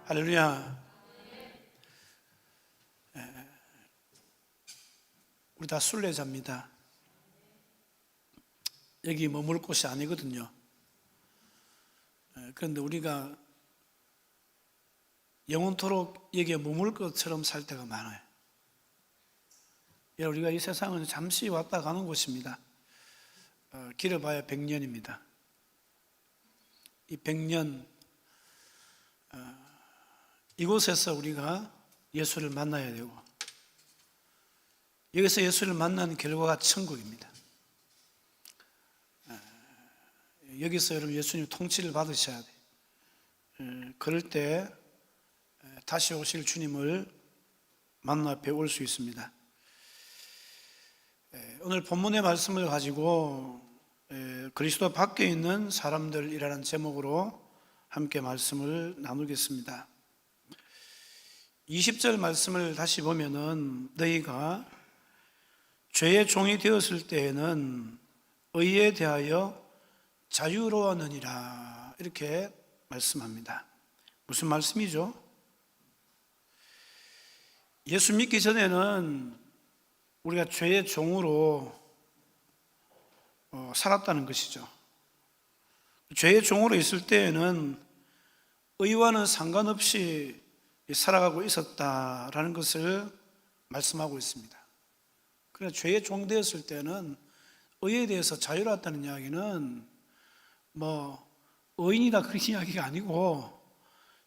할렐루야. 우리 다 순례자입니다. 여기 머물 곳이 아니거든요. 그런데 우리가 영원토록 여기에 머물 것처럼 살 때가 많아요. 우리가 이 세상은 잠시 왔다 가는 곳입니다. 길어봐야 100년입니다. 이 100년 이곳에서 우리가 예수를 만나야 되고, 여기서 예수를 만난 결과가 천국입니다. 여기서 여러분 예수님 통치를 받으셔야 돼요. 그럴 때 다시 오실 주님을 만나 뵈올 수 있습니다. 오늘 본문의 말씀을 가지고 그리스도 밖에 있는 사람들이라는 제목으로 함께 말씀을 나누겠습니다. 20절 말씀을 다시 보면은 너희가 죄의 종이 되었을 때에는 의에 대하여 자유로웠느니라, 이렇게 말씀합니다. 무슨 말씀이죠? 예수 믿기 전에는 우리가 죄의 종으로 살았다는 것이죠. 죄의 종으로 있을 때에는 의와는 상관없이 살아가고 있었다라는 것을 말씀하고 있습니다. 그러나 죄의 종 되었을 때는 의에 대해서 자유로웠다는 이야기는 의인이다 그런 이야기가 아니고,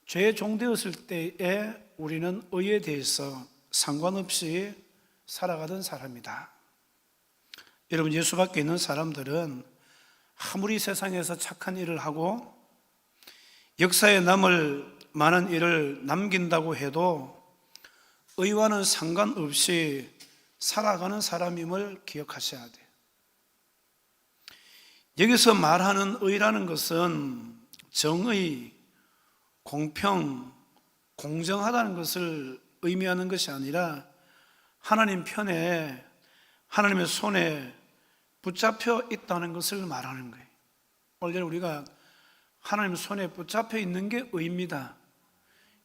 죄의 종 되었을 때에 우리는 의에 대해서 상관없이 살아가던 사람이다. 여러분, 예수 밖에 있는 사람들은 아무리 세상에서 착한 일을 하고 역사에 남을 많은 일을 남긴다고 해도 의와는 상관없이 살아가는 사람임을 기억하셔야 돼요. 여기서 말하는 의라는 것은 정의, 공평, 공정하다는 것을 의미하는 것이 아니라 하나님 편에, 하나님의 손에 붙잡혀 있다는 것을 말하는 거예요. 오늘 우리가 하나님 손에 붙잡혀 있는 게 의입니다.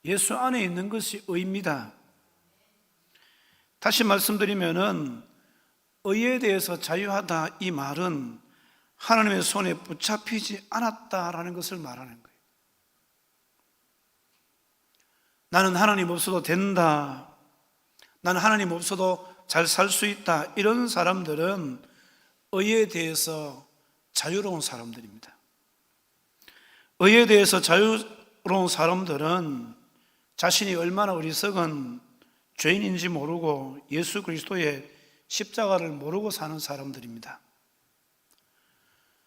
예수 안에 있는 것이 의입니다. 다시 말씀드리면은 의에 대해서 자유하다, 이 말은 하나님의 손에 붙잡히지 않았다라는 것을 말하는 거예요. 나는 하나님 없어도 된다, 나는 하나님 없어도 잘 살 수 있다, 이런 사람들은 의에 대해서 자유로운 사람들입니다. 의에 대해서 자유로운 사람들은 자신이 얼마나 어리석은 죄인인지 모르고 예수 그리스도의 십자가를 모르고 사는 사람들입니다.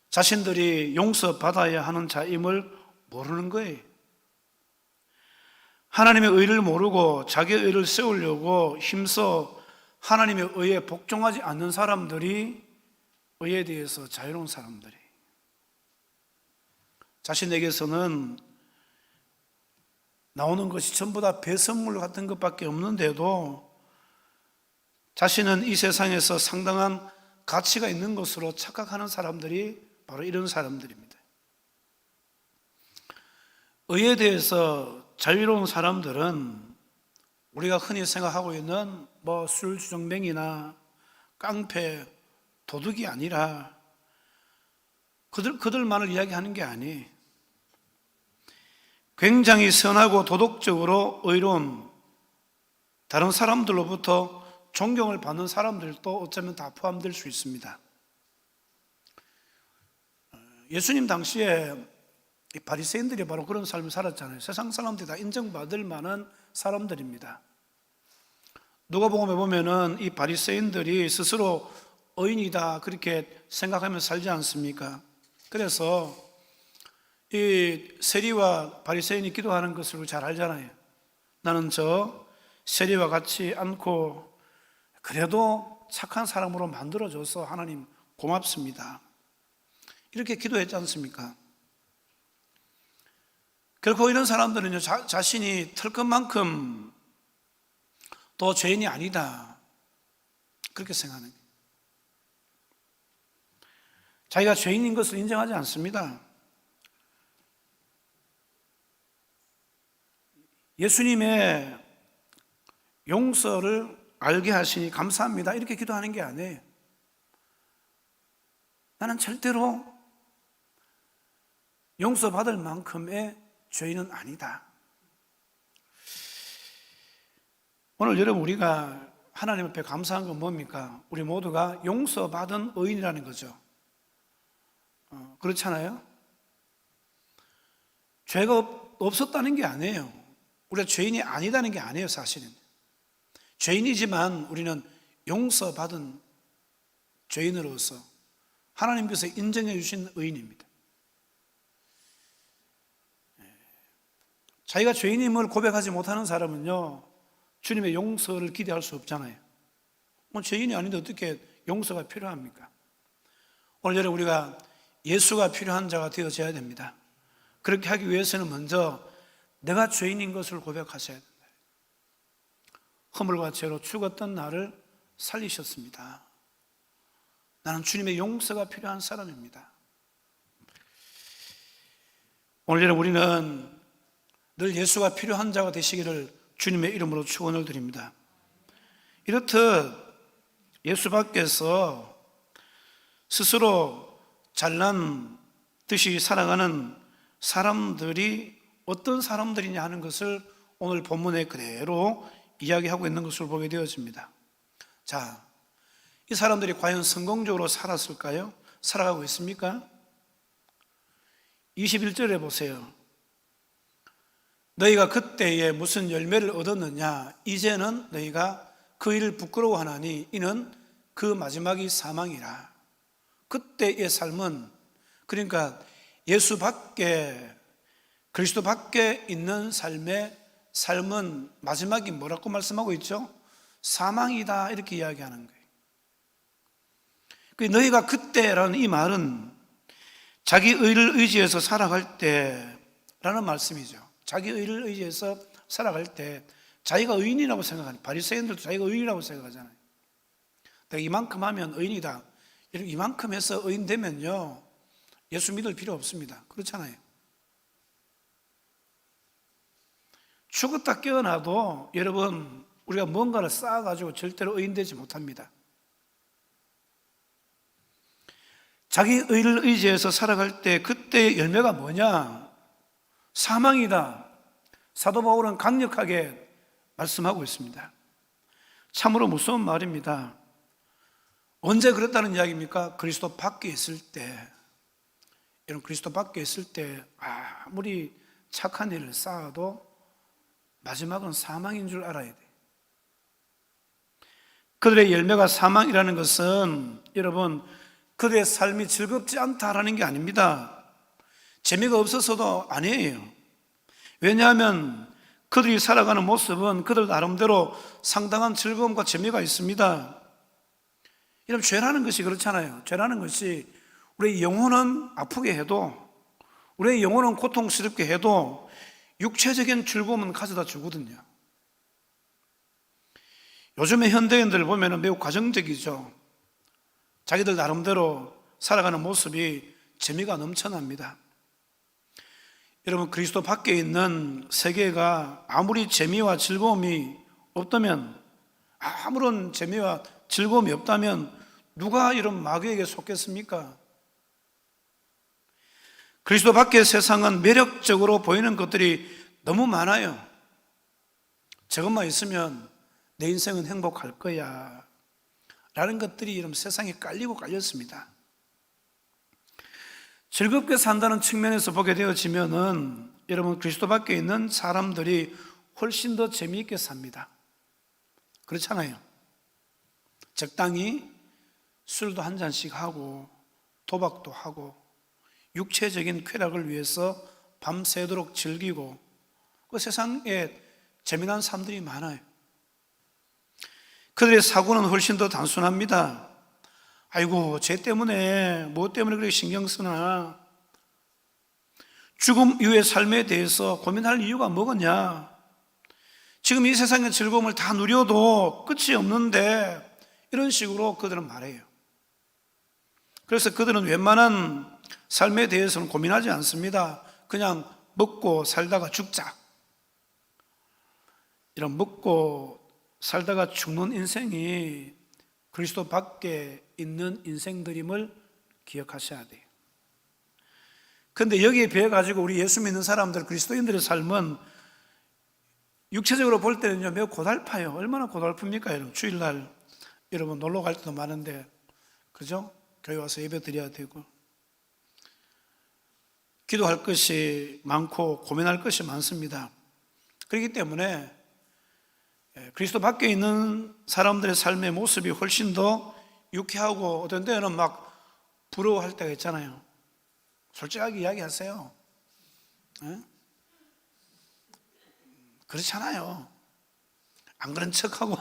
자신들이 용서받아야 하는 자임을 모르는 거예요. 하나님의 의를 모르고 자기의 의를 세우려고 힘써 하나님의 의에 복종하지 않는 사람들이 의에 대해서 자유로운 사람들이에요. 자신에게서는 나오는 것이 전부 다 배선물 같은 것밖에 없는데도 자신은 이 세상에서 상당한 가치가 있는 것으로 착각하는 사람들이 바로 이런 사람들입니다. 의에 대해서 자유로운 사람들은 우리가 흔히 생각하고 있는 술주정뱅이나 깡패, 도둑이 아니라 그들만을 이야기하는 게 아니에요. 굉장히 선하고 도덕적으로 의로운, 다른 사람들로부터 존경을 받는 사람들도 어쩌면 다 포함될 수 있습니다. 예수님 당시에 이 바리새인들이 바로 그런 삶을 살았잖아요. 세상 사람들이 다 인정받을 만한 사람들입니다. 누가복음에 보면은 이 바리새인들이 스스로 의인이다 그렇게 생각하며 살지 않습니까? 그래서 이 세리와 바리새인이 기도하는 것을 잘 알잖아요. 나는 저 세리와 같지 않고 그래도 착한 사람으로 만들어줘서 하나님 고맙습니다, 이렇게 기도했지 않습니까? 결코 이런 사람들은요, 자신이 털 것만큼 또 죄인이 아니다 그렇게 생각하는 거예요. 자기가 죄인인 것을 인정하지 않습니다. 예수님의 용서를 알게 하시니 감사합니다 이렇게 기도하는 게 아니에요. 나는 절대로 용서받을 만큼의 죄인은 아니다. 오늘 여러분 우리가 하나님 앞에 감사한 건 뭡니까? 우리 모두가 용서받은 의인이라는 거죠. 그렇잖아요? 죄가 없었다는 게 아니에요. 우리가 죄인이 아니다는 게 아니에요. 사실은 죄인이지만 우리는 용서받은 죄인으로서 하나님께서 인정해 주신 의인입니다. 자기가 죄인임을 고백하지 못하는 사람은요, 주님의 용서를 기대할 수 없잖아요. 죄인이 아닌데 어떻게 용서가 필요합니까? 오늘 여러분 우리가 예수가 필요한 자가 되어져야 됩니다. 그렇게 하기 위해서는 먼저 내가 죄인인 것을 고백하셔야 된다. 허물과 죄로 죽었던 나를 살리셨습니다. 나는 주님의 용서가 필요한 사람입니다. 오늘 여러분 우리는 늘 예수가 필요한 자가 되시기를 주님의 이름으로 축원을 드립니다. 이렇듯 예수 밖에서 스스로 잘난 듯이 살아가는 사람들이 어떤 사람들이냐 하는 것을 오늘 본문에 그대로 이야기하고 있는 것을 보게 되어집니다. 자, 이 사람들이 과연 성공적으로 살았을까요? 살아가고 있습니까? 21절에 보세요. 너희가 그때에 무슨 열매를 얻었느냐? 이제는 너희가 그 일을 부끄러워하나니 이는 그 마지막이 사망이라. 그때의 삶은, 그러니까 예수 밖에, 그리스도 밖에 있는 삶은 마지막이 뭐라고 말씀하고 있죠? 사망이다 이렇게 이야기하는 거예요. 너희가 그때라는 이 말은 자기 의를 의지해서 살아갈 때라는 말씀이죠. 자기 의를 의지해서 살아갈 때 자기가 의인이라고 생각하는, 바리새인들도 자기가 의인이라고 생각하잖아요. 내가 이만큼 하면 의인이다, 이만큼 해서 의인 되면요 예수 믿을 필요 없습니다. 그렇잖아요. 죽었다 깨어나도 여러분 우리가 뭔가를 쌓아가지고 절대로 의인 되지 못합니다. 자기 의를 의지해서 살아갈 때 그때의 열매가 뭐냐? 사망이다. 사도 바울은 강력하게 말씀하고 있습니다. 참으로 무서운 말입니다. 언제 그랬다는 이야기입니까? 그리스도 밖에 있을 때. 여러분 그리스도 밖에 있을 때 아무리 착한 일을 쌓아도 마지막은 사망인 줄 알아야 돼요. 그들의 열매가 사망이라는 것은 여러분 그들의 삶이 즐겁지 않다라는 게 아닙니다. 재미가 없어서도 아니에요. 왜냐하면 그들이 살아가는 모습은 그들 나름대로 상당한 즐거움과 재미가 있습니다. 여러분 죄라는 것이 그렇잖아요. 죄라는 것이 우리의 영혼은 아프게 해도, 우리의 영혼은 고통스럽게 해도 육체적인 즐거움은 가져다 주거든요. 요즘의 현대인들 보면 매우 가정적이죠. 자기들 나름대로 살아가는 모습이 재미가 넘쳐납니다. 여러분 그리스도 밖에 있는 세계가 아무리 재미와 즐거움이 없다면, 아무런 재미와 즐거움이 없다면 누가 이런 마귀에게 속겠습니까? 그리스도 밖의 세상은 매력적으로 보이는 것들이 너무 많아요. 저것만 있으면 내 인생은 행복할 거야 라는 것들이 이런 세상에 깔리고 깔렸습니다. 즐겁게 산다는 측면에서 보게 되어지면은 여러분 그리스도 밖에 있는 사람들이 훨씬 더 재미있게 삽니다. 그렇잖아요. 적당히 술도 한 잔씩 하고 도박도 하고 육체적인 쾌락을 위해서 밤새도록 즐기고 그 세상에 재미난 삶들이 많아요. 그들의 사고는 훨씬 더 단순합니다. 아이고 쟤 때문에 뭐 때문에 그렇게 신경 쓰나, 죽음 이후의 삶에 대해서 고민할 이유가 뭐겠냐, 지금 이 세상의 즐거움을 다 누려도 끝이 없는데, 이런 식으로 그들은 말해요. 그래서 그들은 웬만한 삶에 대해서는 고민하지 않습니다. 그냥 먹고 살다가 죽자, 이런 먹고 살다가 죽는 인생이 그리스도 밖에 있는 인생들임을 기억하셔야 돼요. 그런데 여기에 비해 가지고 우리 예수 믿는 사람들, 그리스도인들의 삶은 육체적으로 볼 때는요 매우 고달파요. 얼마나 고달픕니까 여러분? 주일날 여러분 놀러 갈 때도 많은데, 그죠? 교회 와서 예배 드려야 되고 기도할 것이 많고 고민할 것이 많습니다. 그렇기 때문에 그리스도 밖에 있는 사람들의 삶의 모습이 훨씬 더 유쾌하고 어떤 때는 막 부러워할 때가 있잖아요. 솔직하게 이야기하세요. 네? 그렇잖아요. 안 그런 척하고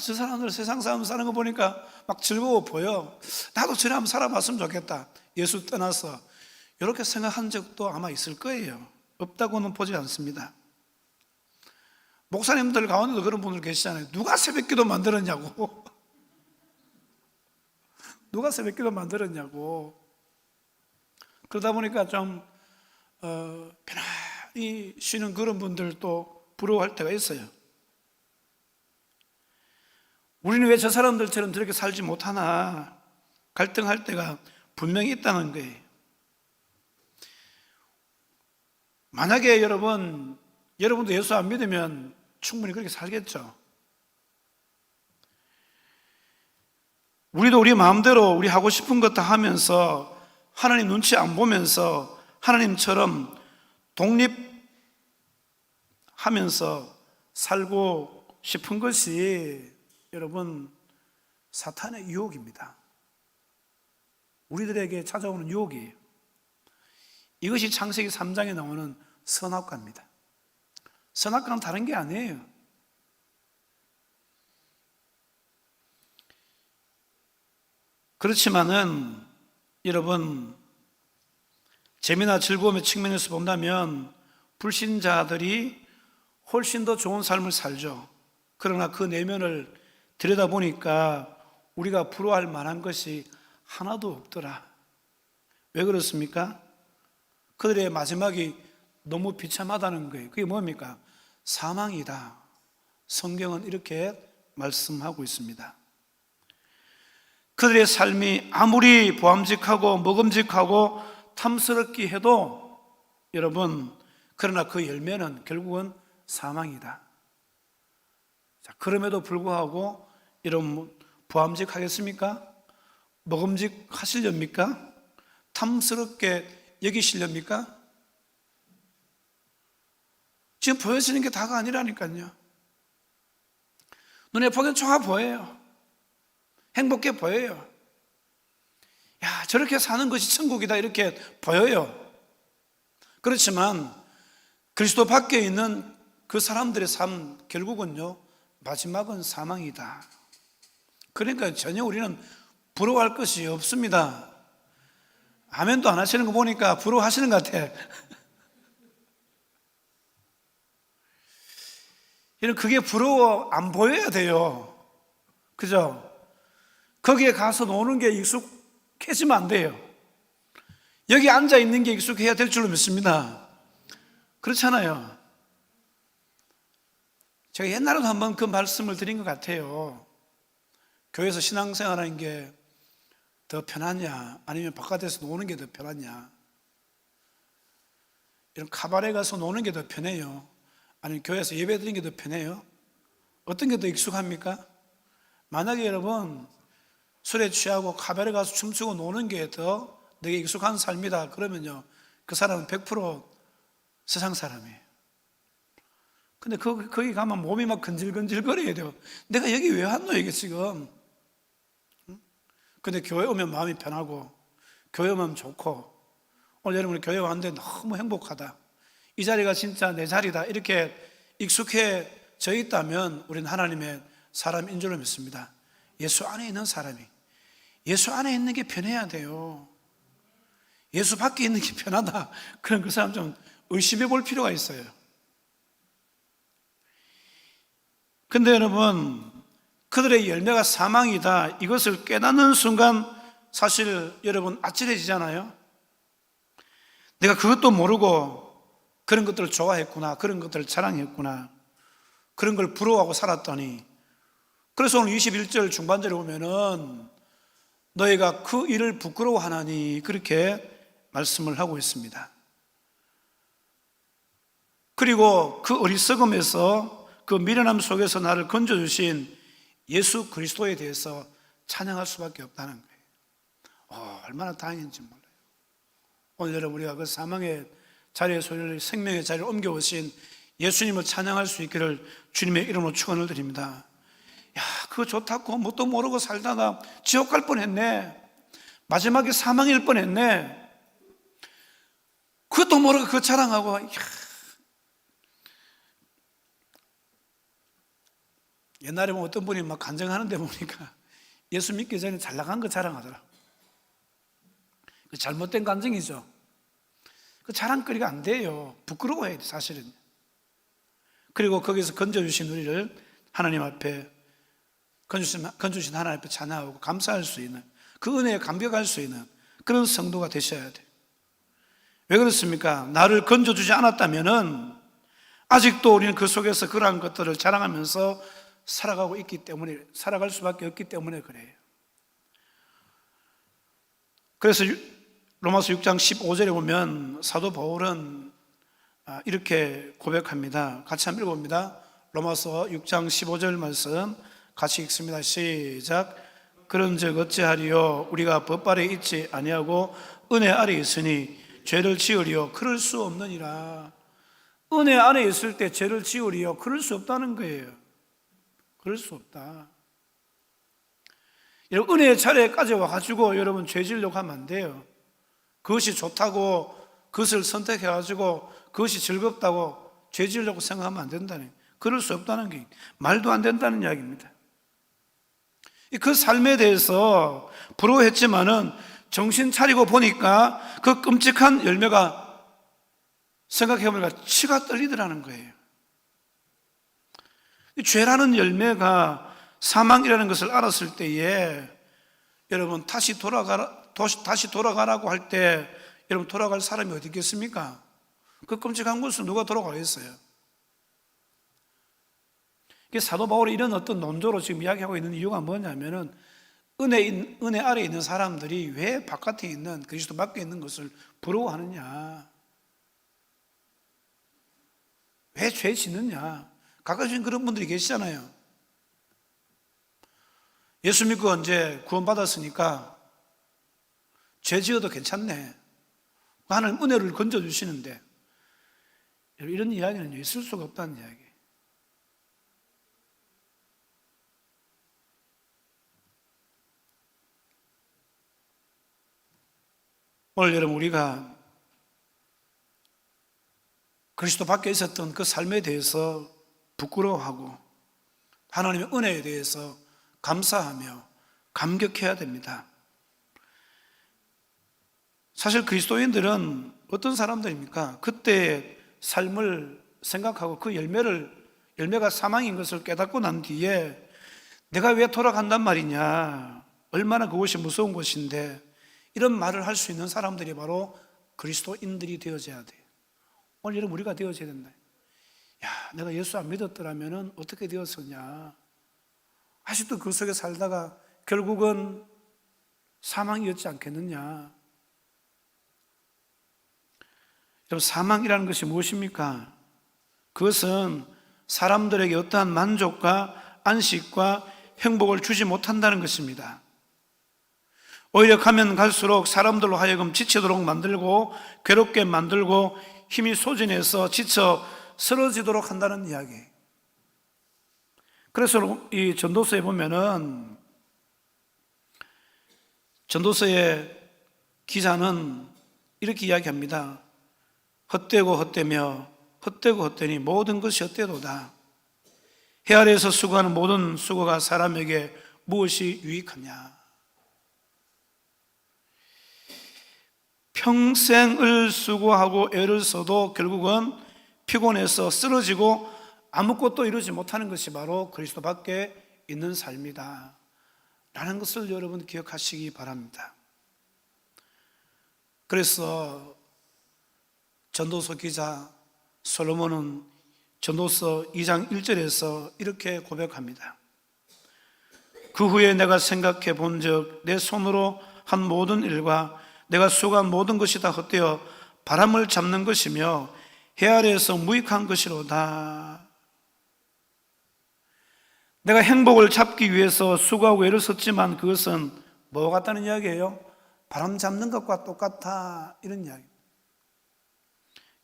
저 사람들 세상 사람 사는 거 보니까 막 즐거워 보여. 나도 저래 한번 살아봤으면 좋겠다. 예수 떠나서 이렇게 생각한 적도 아마 있을 거예요. 없다고는 보지 않습니다. 목사님들 가운데도 그런 분들 계시잖아요. 누가 새벽기도 만들었냐고. 누가 새벽기도 만들었냐고. 그러다 보니까 좀 편안히 쉬는 그런 분들도 부러워할 때가 있어요. 우리는 왜 저 사람들처럼 저렇게 살지 못하나 갈등할 때가 분명히 있다는 거예요. 만약에 여러분도 예수 안 믿으면 충분히 그렇게 살겠죠. 우리도 우리 마음대로 우리 하고 싶은 것 다 하면서 하나님 눈치 안 보면서 하나님처럼 독립하면서 살고 싶은 것이 여러분 사탄의 유혹입니다. 우리들에게 찾아오는 유혹이에요. 이것이 창세기 3장에 나오는 선악과입니다. 선악과는 다른 게 아니에요. 그렇지만은 여러분 재미나 즐거움의 측면에서 본다면 불신자들이 훨씬 더 좋은 삶을 살죠. 그러나 그 내면을 들여다보니까 우리가 부러워할 만한 것이 하나도 없더라. 왜 그렇습니까? 그들의 마지막이 너무 비참하다는 거예요. 그게 뭡니까? 사망이다. 성경은 이렇게 말씀하고 있습니다. 그들의 삶이 아무리 보암직하고 먹음직하고 탐스럽게 해도 여러분, 그러나 그 열매는 결국은 사망이다. 자, 그럼에도 불구하고 여러분 보암직하겠습니까? 먹음직하시렵니까? 탐스럽게 여기시렵니까? 지금 보여지는 게 다가 아니라니까요. 눈에 보기엔 좋아 보여요. 행복해 보여요. 야, 저렇게 사는 것이 천국이다 이렇게 보여요. 그렇지만 그리스도 밖에 있는 그 사람들의 삶 결국은요 마지막은 사망이다. 그러니까 전혀 우리는 부러워할 것이 없습니다. 아멘도 안 하시는 거 보니까 부러워하시는 것 같아. 그게 부러워 안 보여야 돼요. 그죠? 거기에 가서 노는 게 익숙해지면 안 돼요. 여기 앉아 있는 게 익숙해야 될 줄로 믿습니다. 그렇잖아요. 제가 옛날에도 한번 그 말씀을 드린 것 같아요. 교회에서 신앙생활하는 게 더 편하냐 아니면 바깥에서 노는 게 더 편하냐, 이런 카바레 가서 노는 게 더 편해요 아니면 교회에서 예배 드리는 게 더 편해요? 어떤 게 더 익숙합니까? 만약에 여러분 술에 취하고 카바레 가서 춤추고 노는 게 더 내게 익숙한 삶이다 그러면요 그 사람은 100% 세상 사람이에요. 근데 거기 가면 몸이 막 근질근질거려야 돼요. 내가 여기 왜 왔노 이게 지금. 근데 교회 오면 마음이 편하고 교회 오면 좋고 오늘 여러분 교회 왔는데 너무 행복하다, 이 자리가 진짜 내 자리다 이렇게 익숙해져 있다면 우리는 하나님의 사람인 줄로 믿습니다. 예수 안에 있는 사람이 예수 안에 있는 게 편해야 돼요. 예수 밖에 있는 게 편하다 그럼 그 사람 좀 의심해 볼 필요가 있어요. 근데 여러분 그들의 열매가 사망이다 이것을 깨닫는 순간 사실 여러분 아찔해지잖아요. 내가 그것도 모르고 그런 것들을 좋아했구나, 그런 것들을 자랑했구나, 그런 걸 부러워하고 살았더니, 그래서 오늘 21절 중반절에 보면은 너희가 그 일을 부끄러워하나니 그렇게 말씀을 하고 있습니다. 그리고 그 어리석음에서, 그 미련함 속에서 나를 건져주신 예수 그리스도에 대해서 찬양할 수밖에 없다는 거예요. 얼마나 다행인지 몰라요. 오늘 여러분, 우리가 그 사망의 자리의 소리를 생명의 자리를 옮겨오신 예수님을 찬양할 수 있기를 주님의 이름으로 축원을 드립니다. 야, 그거 좋다고 뭣도 모르고 살다가 지옥 갈 뻔했네, 마지막에 사망일 뻔했네, 그것도 모르고 그거 자랑하고. 옛날에 보면 어떤 분이 막 간증하는데 보니까 예수 믿기 전에 잘 나간 거 자랑하더라. 그 잘못된 간증이죠. 그 자랑거리가 안 돼요. 부끄러워해야 돼, 사실은. 그리고 거기서 건져주신 우리를 하나님 앞에, 건져주신 하나님 앞에 찬양하고 감사할 수 있는, 그 은혜에 감격할 수 있는 그런 성도가 되셔야 돼. 왜 그렇습니까? 나를 건져주지 않았다면은 아직도 우리는 그 속에서 그러한 것들을 자랑하면서 살아가고 있기 때문에, 살아갈 수밖에 없기 때문에 그래요. 그래서 로마서 6장 15절에 보면 사도 바울은 이렇게 고백합니다. 같이 한번 읽어봅니다. 로마서 6장 15절 말씀 같이 읽습니다. 시작. 그런즉 어찌하리요? 우리가 법 아래 있지 아니하고 은혜 아래 있으니 죄를 지으리요? 그럴 수 없느니라. 은혜 안에 있을 때 죄를 지으리요? 그럴 수 없다는 거예요. 그럴 수 없다. 여러분, 은혜의 자리에까지 와가지고 여러분 죄 지으려고 하면 안 돼요. 그것이 좋다고, 그것을 선택해가지고 그것이 즐겁다고 죄 지으려고 생각하면 안 된다는, 그럴 수 없다는 게 말도 안 된다는 이야기입니다. 그 삶에 대해서 부러워했지만은 정신 차리고 보니까 그 끔찍한 열매가, 생각해보니까 치가 떨리더라는 거예요. 죄라는 열매가 사망이라는 것을 알았을 때에 여러분 다시 돌아가라고 할 때 여러분 돌아갈 사람이 어디 있겠습니까? 그 끔찍한 곳으로 누가 돌아가겠어요? 사도 바울이 이런 어떤 논조로 지금 이야기하고 있는 이유가 뭐냐면은 은혜 아래에 있는 사람들이 왜 바깥에 있는, 그리스도 밖에 있는 것을 부러워하느냐, 왜 죄 짓느냐. 가끔씩 그런 분들이 계시잖아요. 예수 믿고 이제 구원받았으니까 죄 지어도 괜찮네, 하나님 은혜를 건져주시는데, 이런 이야기는 있을 수가 없다는 이야기. 오늘 여러분, 우리가 그리스도 밖에 있었던 그 삶에 대해서 부끄러워하고 하나님의 은혜에 대해서 감사하며 감격해야 됩니다. 사실 그리스도인들은 어떤 사람들입니까? 그때의 삶을 생각하고 그 열매가 사망인 것을 깨닫고 난 뒤에 내가 왜 돌아간단 말이냐, 얼마나 그것이 무서운 것인데, 이런 말을 할 수 있는 사람들이 바로 그리스도인들이 되어져야 돼요. 오늘 여러분, 우리가 되어져야 된다. 야, 내가 예수 안 믿었더라면 어떻게 되었었냐, 아직도 그 속에 살다가 결국은 사망이었지 않겠느냐. 여러분, 사망이라는 것이 무엇입니까? 그것은 사람들에게 어떠한 만족과 안식과 행복을 주지 못한다는 것입니다. 오히려 가면 갈수록 사람들로 하여금 지치도록 만들고 괴롭게 만들고 힘이 소진해서 지쳐 쓰러지도록 한다는 이야기. 그래서 이 전도서에 보면은, 전도서의 기자는 이렇게 이야기합니다. 헛되고 헛되며 헛되고 헛되니 모든 것이 헛되도다. 해 아래에서 수고하는 모든 수고가 사람에게 무엇이 유익하냐. 평생을 수고하고 애를 써도 결국은 피곤해서 쓰러지고 아무것도 이루지 못하는 것이 바로 그리스도 밖에 있는 삶이다 라는 것을 여러분 기억하시기 바랍니다. 그래서 전도서 기자 솔로몬은 전도서 2장 1절에서 이렇게 고백합니다. 그 후에 내가 생각해 본즉 내 손으로 한 모든 일과 내가 수고한 모든 것이 다 헛되어 바람을 잡는 것이며 해 아래에서 무익한 것이로다. 내가 행복을 잡기 위해서 수고하고 애를 썼지만 그것은 뭐 같다는 이야기예요? 바람 잡는 것과 똑같아, 이런 이야기.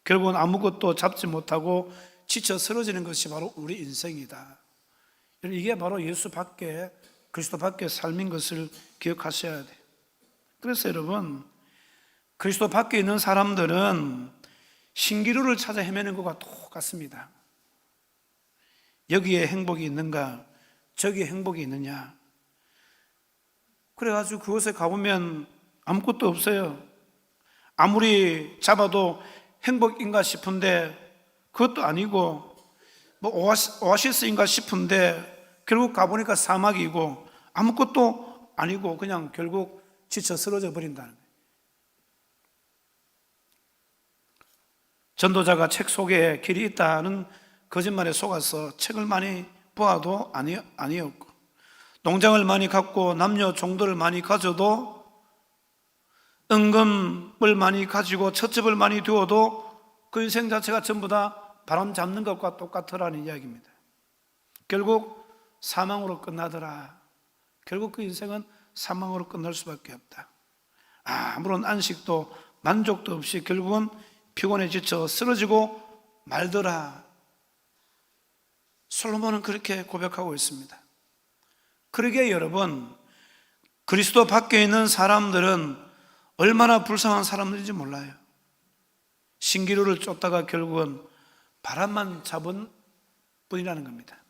결국은 아무것도 잡지 못하고 지쳐 쓰러지는 것이 바로 우리 인생이다. 이게 바로 예수 밖에, 그리스도 밖에 삶인 것을 기억하셔야 돼요. 그래서 여러분, 그리스도 밖에 있는 사람들은 신기루를 찾아 헤매는 것과 똑같습니다. 여기에 행복이 있는가, 저기에 행복이 있느냐. 그래가지고 그곳에 가보면 아무것도 없어요. 아무리 잡아도 행복인가 싶은데 그것도 아니고, 뭐 오아시스인가 싶은데 결국 가보니까 사막이고 아무것도 아니고 그냥 결국 지쳐 쓰러져 버린다는 거예요. 전도자가 책 속에 길이 있다는 거짓말에 속아서 책을 많이 보아도 아니었고, 농장을 많이 갖고 남녀 종들을 많이 가져도, 은금을 많이 가지고 찻집을 많이 두어도 그 인생 자체가 전부 다 바람 잡는 것과 똑같으라는 이야기입니다. 결국 사망으로 끝나더라. 결국 그 인생은 사망으로 끝날 수밖에 없다. 아무런 안식도 만족도 없이 결국은 피곤해 지쳐 쓰러지고 말더라. 솔로몬은 그렇게 고백하고 있습니다. 그러기에 여러분, 그리스도 밖에 있는 사람들은 얼마나 불쌍한 사람들인지 몰라요. 신기루를 쫓다가 결국은 바람만 잡은 뿐이라는 겁니다.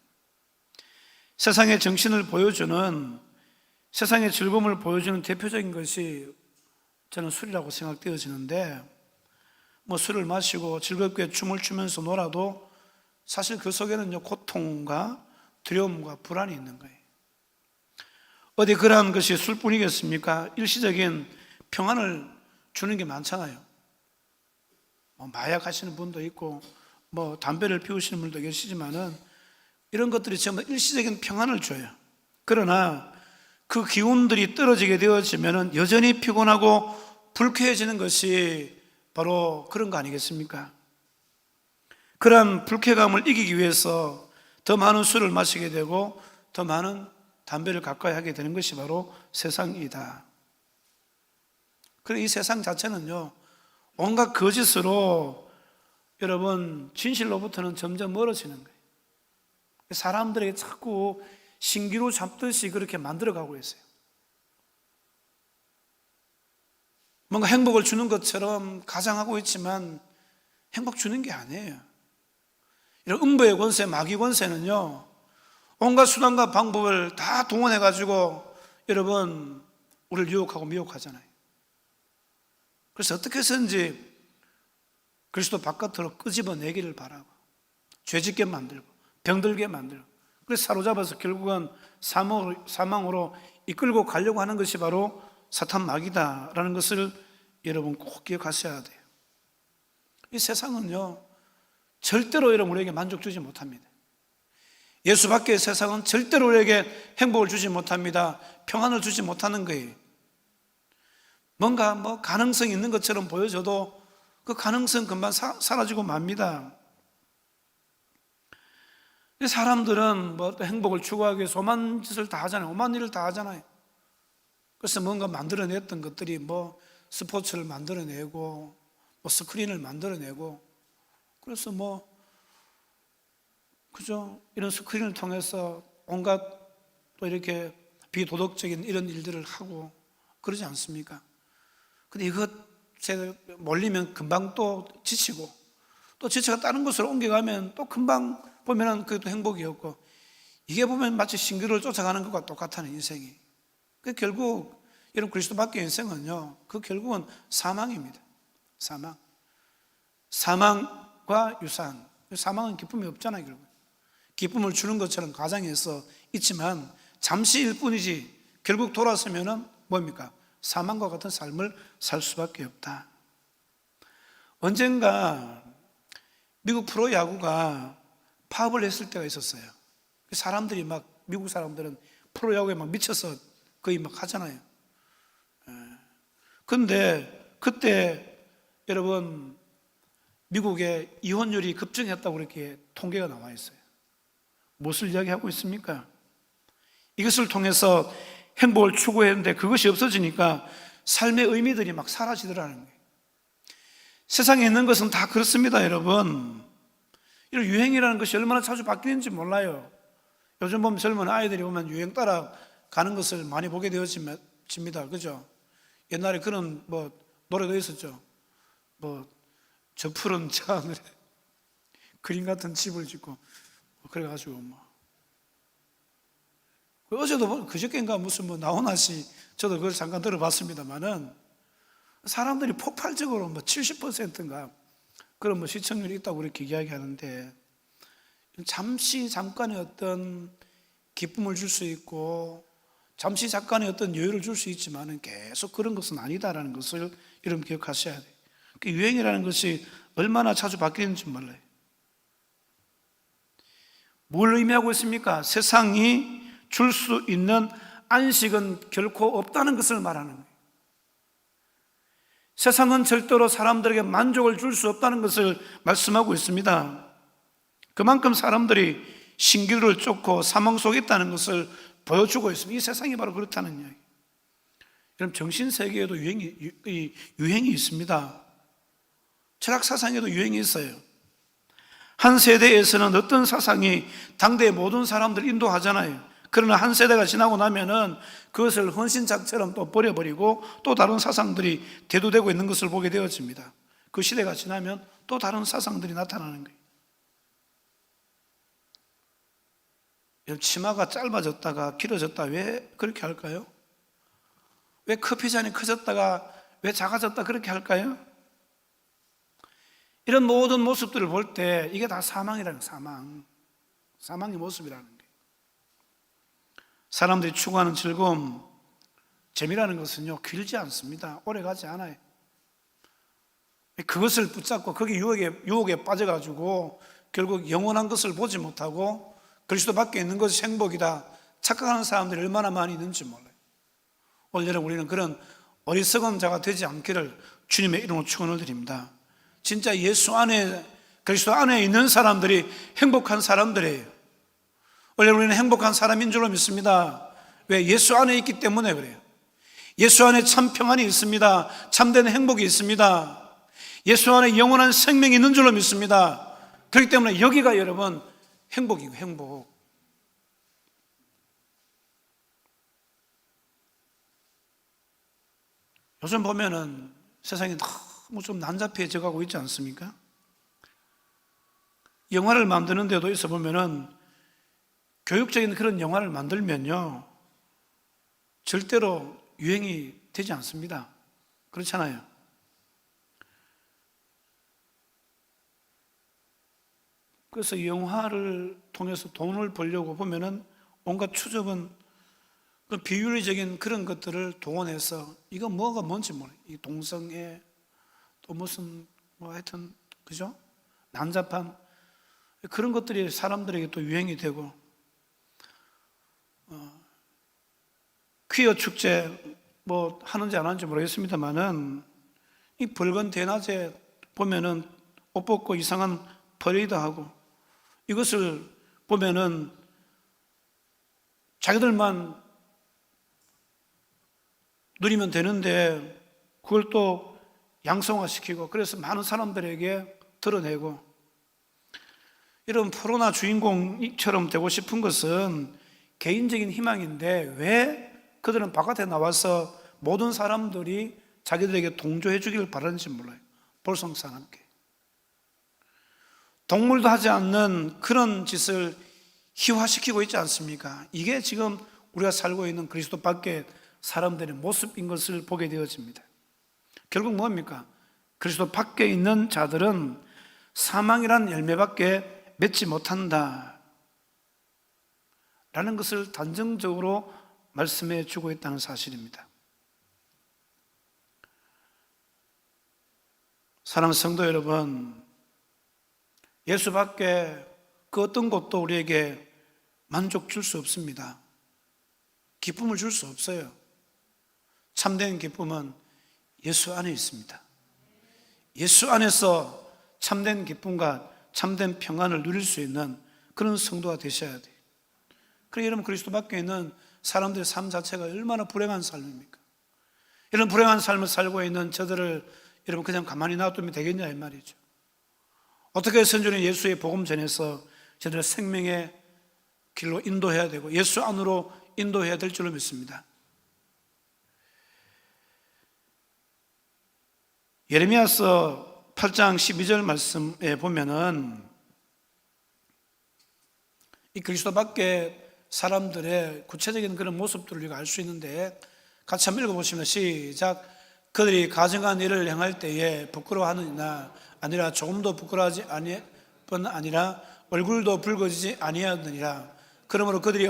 세상의 정신을 보여주는, 세상의 즐거움을 보여주는 대표적인 것이 저는 술이라고 생각되어지는데, 뭐 술을 마시고 즐겁게 춤을 추면서 놀아도 사실 그 속에는 고통과 두려움과 불안이 있는 거예요. 어디 그러한 것이 술뿐이겠습니까? 일시적인 평안을 주는 게 많잖아요. 마약 하시는 분도 있고 담배를 피우시는 분도 계시지만은 이런 것들이 전부 일시적인 평안을 줘요. 그러나 그 기운들이 떨어지게 되어지면은 여전히 피곤하고 불쾌해지는 것이 바로 그런 거 아니겠습니까? 그러한 불쾌감을 이기기 위해서 더 많은 술을 마시게 되고 더 많은 담배를 가까이 하게 되는 것이 바로 세상이다. 그리고 이 세상 자체는요, 온갖 거짓으로 여러분 진실로부터는 점점 멀어지는 거예요. 사람들에게 자꾸 신기루 잡듯이 그렇게 만들어가고 있어요. 뭔가 행복을 주는 것처럼 가장하고 있지만 행복 주는 게 아니에요. 이런 음부의 권세, 마귀 권세는요, 온갖 수단과 방법을 다 동원해가지고 여러분 우리를 유혹하고 미혹하잖아요. 그래서 어떻게 해서든지 그리스도 바깥으로 끄집어내기를 바라고, 죄짓게 만들고 병들게 만들고, 그래서 사로잡아서 결국은 사망으로 이끌고 가려고 하는 것이 바로 사탄 마귀다라는 것을 여러분 꼭 기억하셔야 돼요. 이 세상은요, 절대로 여러분 우리에게 만족 주지 못합니다. 예수 밖의 세상은 절대로 우리에게 행복을 주지 못합니다. 평안을 주지 못하는 거예요. 뭔가 가능성이 있는 것처럼 보여져도 그 가능성 금방 사라지고 맙니다. 사람들은 행복을 추구하기 위해서 오만 짓을 다 하잖아요. 오만 일을 다 하잖아요. 그래서 뭔가 만들어냈던 것들이 스포츠를 만들어내고 스크린을 만들어내고, 그래서 그죠? 이런 스크린을 통해서 온갖 또 이렇게 비도덕적인 이런 일들을 하고 그러지 않습니까? 근데 이것에 몰리면 금방 또 지치고, 또 지쳐가 다른 곳으로 옮겨가면 또 금방 보면은 그것도 행복이었고, 이게 보면 마치 신기루를 쫓아가는 것과 똑같다는 인생이. 그 결국 여러분 그리스도 밖의 인생은요, 그 결국은 사망입니다. 사망과 유산. 사망은 기쁨이 없잖아요. 결국 기쁨을 주는 것처럼 가장해서 있지만 잠시일 뿐이지 결국 돌아서면은 뭡니까? 사망과 같은 삶을 살 수밖에 없다. 언젠가 미국 프로야구가 파업을 했을 때가 있었어요. 사람들이 막, 미국 사람들은 프로야구에 막 미쳐서 거의 막 하잖아요. 근데 그때 여러분, 미국의 이혼율이 급증했다고 그렇게 통계가 나와 있어요. 무엇을 이야기하고 있습니까? 이것을 통해서 행복을 추구했는데 그것이 없어지니까 삶의 의미들이 막 사라지더라는 거예요. 세상에 있는 것은 다 그렇습니다, 여러분. 이런 유행이라는 것이 얼마나 자주 바뀌는지 몰라요. 요즘 보면 젊은 아이들이 보면 유행 따라 가는 것을 많이 보게 되어집니다. 그죠? 옛날에 그런 노래도 있었죠. 저 푸른 하늘에 그림 같은 집을 짓고 그래가지고 어제도 그저께인가 무슨 나훈아 씨, 저도 그걸 잠깐 들어봤습니다만은 사람들이 폭발적으로 70%인가 그런 시청률이 있다고 그렇게 이야기하는데, 잠깐의 어떤 기쁨을 줄 수 있고 잠시 잠깐의 어떤 여유를 줄 수 있지만은 계속 그런 것은 아니다라는 것을 여러분 기억하셔야 돼요. 그 유행이라는 것이 얼마나 자주 바뀌는지 몰라요. 뭘 의미하고 있습니까? 세상이 줄 수 있는 안식은 결코 없다는 것을 말하는 거예요. 세상은 절대로 사람들에게 만족을 줄 수 없다는 것을 말씀하고 있습니다. 그만큼 사람들이 신기루를 쫓고 사망 속에 있다는 것을 보여주고 있습니다. 이 세상이 바로 그렇다는 이야기. 여러분, 정신세계에도 유행이 있습니다. 철학사상에도 유행이 있어요. 한 세대에서는 어떤 사상이 당대의 모든 사람들을 인도하잖아요. 그러나 한 세대가 지나고 나면은 그것을 헌신작처럼 또 버려버리고 또 다른 사상들이 대두되고 있는 것을 보게 되어집니다. 그 시대가 지나면 또 다른 사상들이 나타나는 거예요. 치마가 짧아졌다가 길어졌다, 왜 그렇게 할까요? 왜 커피잔이 커졌다가 왜 작아졌다 그렇게 할까요? 이런 모든 모습들을 볼 때 이게 다 사망이라는 거예요. 사망의 모습이라는 거예요. 사람들이 추구하는 즐거움, 재미라는 것은요, 길지 않습니다. 오래가지 않아요. 그것을 붙잡고 거기 유혹에 빠져가지고 결국 영원한 것을 보지 못하고 그리스도 밖에 있는 것이 행복이다 착각하는 사람들이 얼마나 많이 있는지 몰라요. 오늘 여러분, 우리는 그런 어리석은 자가 되지 않기를 주님의 이름으로 축원을 드립니다. 진짜 예수 안에, 그리스도 안에 있는 사람들이 행복한 사람들이에요. 원래 우리는 행복한 사람인 줄로 믿습니다. 왜? 예수 안에 있기 때문에 그래요. 예수 안에 참 평안이 있습니다. 참된 행복이 있습니다. 예수 안에 영원한 생명이 있는 줄로 믿습니다. 그렇기 때문에 여기가 여러분 행복이고, 행복. 요즘 보면은 세상이 너무 좀 난잡해져 가고 있지 않습니까? 영화를 만드는 데도 있어 보면은 교육적인 그런 영화를 만들면요, 절대로 유행이 되지 않습니다. 그렇잖아요. 그래서 영화를 통해서 돈을 벌려고 보면은 온갖 추접은 그 비윤리적인 그런 것들을 동원해서 이거 뭐가 뭔지 몰라요. 이 동성애 또 무슨 하여튼 그죠? 난잡한 그런 것들이 사람들에게 또 유행이 되고, 퀴어 축제 하는지 안 하는지 모르겠습니다만은 이 붉은 대낮에 보면은 옷 벗고 이상한 퍼레이드 하고, 이것을 보면은 자기들만 누리면 되는데 그걸 또 양성화시키고, 그래서 많은 사람들에게 드러내고, 이런 포로나 주인공처럼 되고 싶은 것은 개인적인 희망인데 왜 그들은 바깥에 나와서 모든 사람들이 자기들에게 동조해 주기를 바라는지 몰라요. 볼성사납게 동물도 하지 않는 그런 짓을 희화시키고 있지 않습니까? 이게 지금 우리가 살고 있는 그리스도 밖에 사람들의 모습인 것을 보게 되어집니다. 결국 뭡니까? 그리스도 밖에 있는 자들은 사망이란 열매밖에 맺지 못한다 라는 것을 단정적으로 말씀해 주고 있다는 사실입니다. 사랑하는 성도 여러분, 예수밖에 그 어떤 것도 우리에게 만족 줄 수 없습니다. 기쁨을 줄 수 없어요. 참된 기쁨은 예수 안에 있습니다. 예수 안에서 참된 기쁨과 참된 평안을 누릴 수 있는 그런 성도가 되셔야 돼요. 그래, 여러분, 그리스도 밖에 있는 사람들의 삶 자체가 얼마나 불행한 삶입니까? 이런 불행한 삶을 살고 있는 저들을 여러분 그냥 가만히 놔두면 되겠냐 이 말이죠. 어떻게 선주는 예수의 복음 전해서 저들의 생명의 길로 인도해야 되고 예수 안으로 인도해야 될 줄로 믿습니다. 예레미야서 8장 12절 말씀에 보면은 이 그리스도 밖에 사람들의 구체적인 그런 모습들을 우리가 알 수 있는데 같이 한번 읽어보시면 시작. 그들이 가증한 일을 행할 때에 부끄러워하느냐 아니라 조금도 부끄러워하지 아니라 얼굴도 붉어지지 아니하느니라. 그러므로 그들이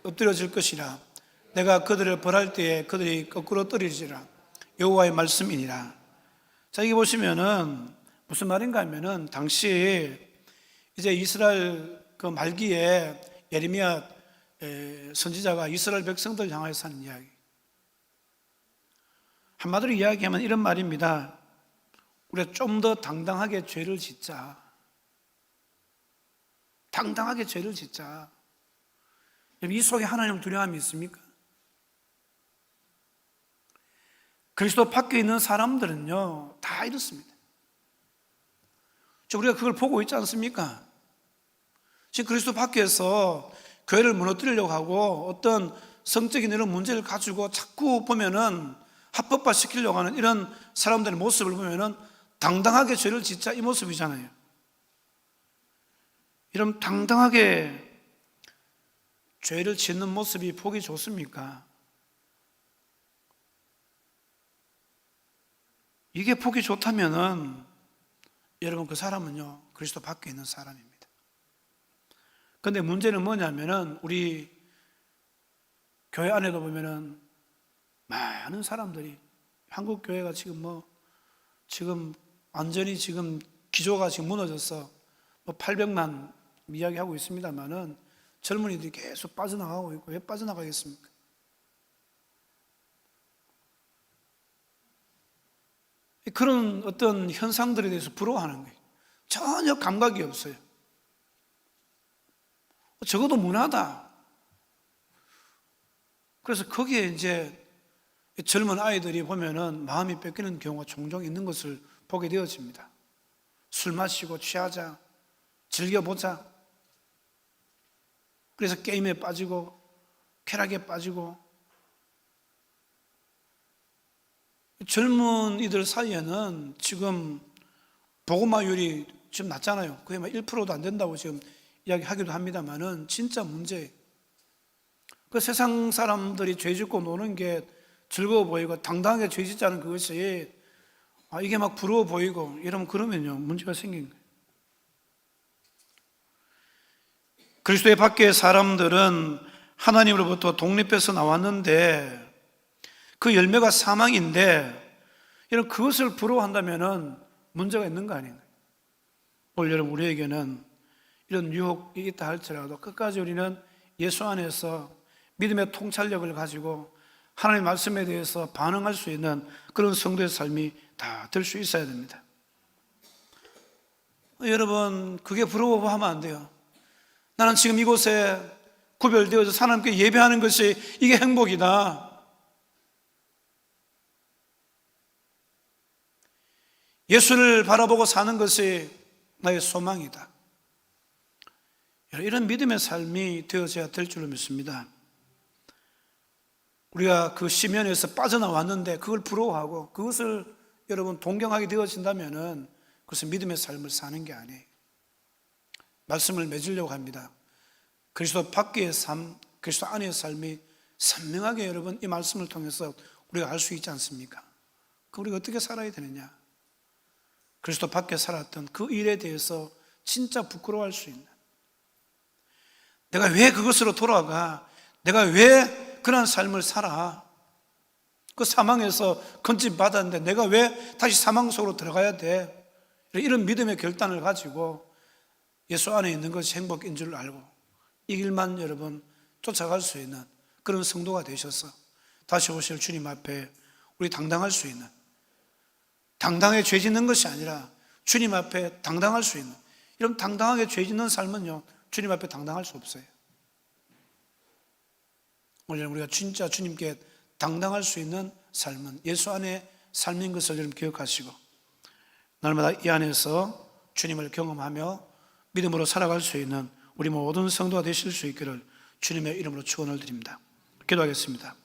엎드려질 것이라. 내가 그들을 벌할 때에 그들이 거꾸로 떨어지리라. 여호와의 말씀이니라. 자, 여기 보시면은 무슨 말인가 하면은 당시 이제 이스라엘 그 말기에 예레미야 선지자가 이스라엘 백성들 향해서 하는 이야기. 한마디로 이야기하면 이런 말입니다. 우리가 좀 더 당당하게 죄를 짓자. 당당하게 죄를 짓자. 이 속에 하나님 두려움이 있습니까? 그리스도 밖에 있는 사람들은요 다 이렇습니다. 우리가 그걸 보고 있지 않습니까? 지금 그리스도 밖에서 교회를 무너뜨리려고 하고 어떤 성적인 이런 문제를 가지고 자꾸 보면은 합법화 시키려고 하는 이런 사람들의 모습을 보면은 당당하게 죄를 짓자 이 모습이잖아요. 이런 당당하게 죄를 짓는 모습이 보기 좋습니까? 이게 보기 좋다면은 여러분 그 사람은요 그리스도 밖에 있는 사람입니다. 그런데 문제는 뭐냐면은 우리 교회 안에도 보면은 많은 사람들이 한국 교회가 지금 완전히 지금 기조가 지금 무너져서 800만 이야기하고 있습니다만은 젊은이들이 계속 빠져나가고 있고 왜 빠져나가겠습니까? 그런 어떤 현상들에 대해서 부러워하는 거예요. 전혀 감각이 없어요. 적어도 문화다. 그래서 거기에 이제 젊은 아이들이 보면은 마음이 뺏기는 경우가 종종 있는 것을 보게 되어집니다. 술 마시고 취하자, 즐겨보자. 그래서 게임에 빠지고 쾌락에 빠지고 젊은이들 사이에는 지금 복음화율이 지금 낮잖아요. 그게 1%도 안 된다고 지금 이야기하기도 합니다만은 진짜 문제예요. 그 세상 사람들이 죄 짓고 노는 게 즐거워 보이고 당당하게 죄 짓자는 그것이 이게 막 부러워 보이고 이러면 그러면요 문제가 생긴 거예요. 그리스도의 밖의 사람들은 하나님으로부터 독립해서 나왔는데 그 열매가 사망인데 이런 그것을 부러워한다면은 문제가 있는 거 아닌가요? 오늘 여러분 우리에게는 이런 유혹이 있다 할지라도 끝까지 우리는 예수 안에서 믿음의 통찰력을 가지고 하나님의 말씀에 대해서 반응할 수 있는 그런 성도의 삶이 다 될 수 있어야 됩니다. 여러분 그게 부러워하면 안 돼요. 나는 지금 이곳에 구별되어서 하나님께 예배하는 것이 이게 행복이다. 예수를 바라보고 사는 것이 나의 소망이다. 이런 믿음의 삶이 되어져야 될 줄로 믿습니다. 우리가 그 시면에서 빠져나왔는데 그걸 부러워하고 그것을 여러분 동경하게 되어진다면은 그것은 믿음의 삶을 사는 게 아니에요. 말씀을 맺으려고 합니다. 그리스도 밖의 삶, 그리스도 안의 삶이 선명하게 여러분 이 말씀을 통해서 우리가 알 수 있지 않습니까? 그 우리가 어떻게 살아야 되느냐? 그리스도 밖에 살았던 그 일에 대해서 진짜 부끄러워할 수 있는, 내가 왜 그것으로 돌아가? 내가 왜 그런 삶을 살아? 그 사망에서 건진 받았는데 내가 왜 다시 사망 속으로 들어가야 돼? 이런 믿음의 결단을 가지고 예수 안에 있는 것이 행복인 줄 알고 이 길만 여러분 쫓아갈 수 있는 그런 성도가 되셔서 다시 오실 주님 앞에 우리 당당할 수 있는, 당당하게 죄 짓는 것이 아니라 주님 앞에 당당할 수 있는, 이런 당당하게 죄 짓는 삶은요 주님 앞에 당당할 수 없어요. 오늘 우리가 진짜 주님께 당당할 수 있는 삶은 예수 안에 삶인 것을 여러분 기억하시고 날마다 이 안에서 주님을 경험하며 믿음으로 살아갈 수 있는 우리 모든 성도가 되실 수 있기를 주님의 이름으로 축원을 드립니다. 기도하겠습니다.